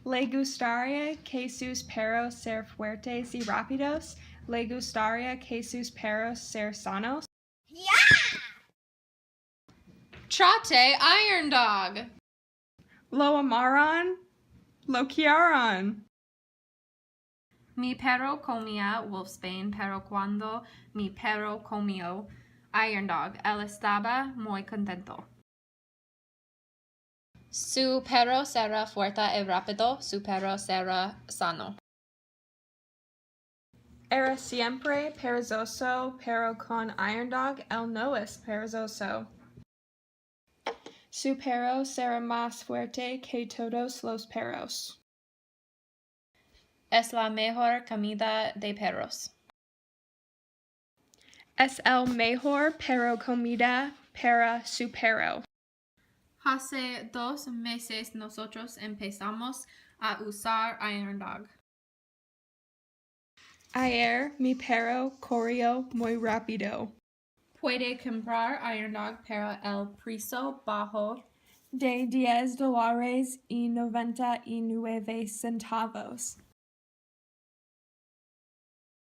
Le gustaría que sus perros ser fuertes y rápidos. Le gustaría que sus perros ser sanos. Trate Iron Dog. Lo amaron. Lo quieren. Mi perro comía Wolfsbane, pero cuando mi perro comió Iron Dog, él estaba muy contento. Su perro será fuerte y rápido, su perro será sano. Era siempre perezoso, pero con Iron Dog él no es perezoso. Su perro será más fuerte que todos los perros. Es la mejor comida de perros. Es el mejor perro comida para su perro. Hace 2 meses nosotros empezamos a usar Iron Dog. Ayer mi perro corrió muy rápido. Puede comprar Iron Dog para el precio bajo de $10.99.